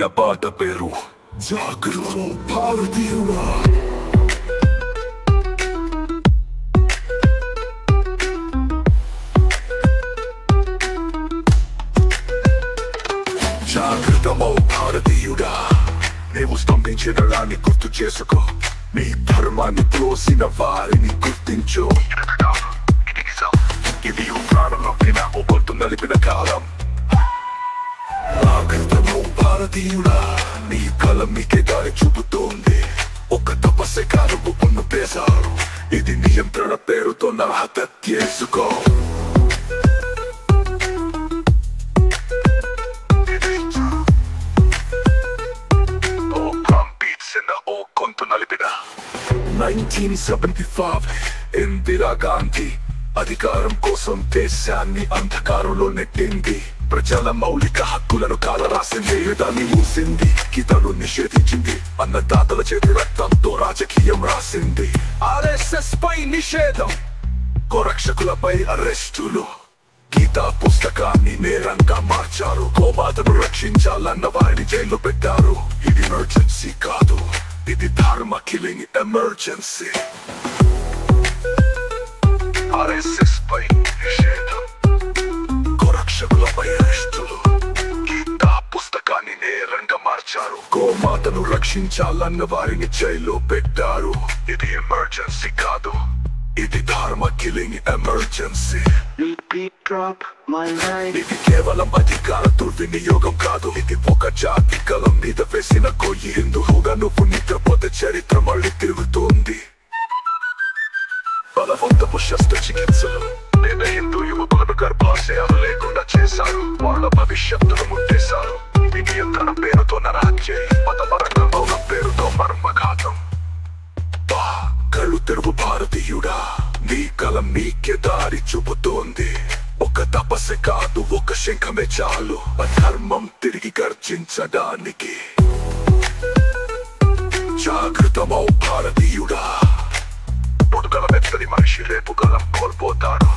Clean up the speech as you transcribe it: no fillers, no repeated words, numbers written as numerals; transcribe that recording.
లబాద పేరు జాగృతం భారతీయుడా. జాగృతమో భారతీయుడా, నీవు స్తంభించిన రాని గుర్తు చేసుకో. నీ ధర్మాన్ని త్రోసిన వారిని గుర్తించు. ఇది ప్రారంభమైన ఓ గొంతు నలిపిన కాలం. జాగృతమో భారతీయుడా, నీ కలం మీకే దారి చూపుతోంది. ఒక తపస్సే కారువు పొన్ను పేశారు. ఇది నియంత్రణ పేరుతో నా హత్య చేసుకో. ఓ పంపించిన ఓ గొంతు నలిపిన 1975 ఇందిరా గాంధీ అధికారం కోసం దేశాన్ని అంధకారంలో నెట్టింది. ప్రజల మౌలిక హక్కులను కాలరాసింది, దాన్ని మూసింది, గీతలు నిషేధించింది. అన్నదాతల చేతి రక్తంతో రాజకీయం రాసింది. ఆర్ఎస్ఎస్ పై నిషేధం, గోరక్షకులపై అరెస్టులు. గీతా పుస్తకాన్ని నేరంగా మార్చారు. గోమాతను రక్షించాలన్న వారిని జైల్లో పెట్టారు. ఇది ఎమర్జెన్సీ కాదు, ఇది ధర్మ కిల్లింగ్ ఎమర్జెన్సీ. ఆర్ఎస్ఎస్ పై నిషేధం, గోరక్షకులపై అరెస్టులు. గీతా పుస్తకాన్ని నేరంగా మార్చారు. గోమాతను రక్షించాలన్న వారిని జైల్లో పెట్టారు. ఇది ఎమర్జెన్సీ కాదు, ఇది ధర్మ కిల్లింగ్ ఎమర్జెన్సీ. ఇది కేవలం అధికార దుర్వినియోగం కాదు, ఇది ఒక జాతి కలం మీద వేసిన కొయ్యి. హిందువుగా నువ్వు నిద్రపోతే చరిత్ర మళ్ళీ తిరుగుతుంది. బలవంతపు శస్త్రచికిత్సలు లేదా హిందూ యువకులను గర్భాశయాలు లేకుండా చేశారు. వాళ్ళ భవిష్యత్తును ముట్టేశారు. ఇది నియంత్రణ పేరుతో నరాజ్యం, మతపరంగా మౌనం పేరుతో మర్మఘాతం. కళ్ళు తెరువు భారతీయుడా, నీ కలం నీకే దారి చూపుతోంది. ఒక తపస్సే కాదు, ఒక శంఖమే చాలు అధర్మం తిరిగి గర్జించడానికి. జాగృతమో భారతీయుడా, పొడుగల మెత్తని మనిషి రేపు గలం కోల్పోతాడు.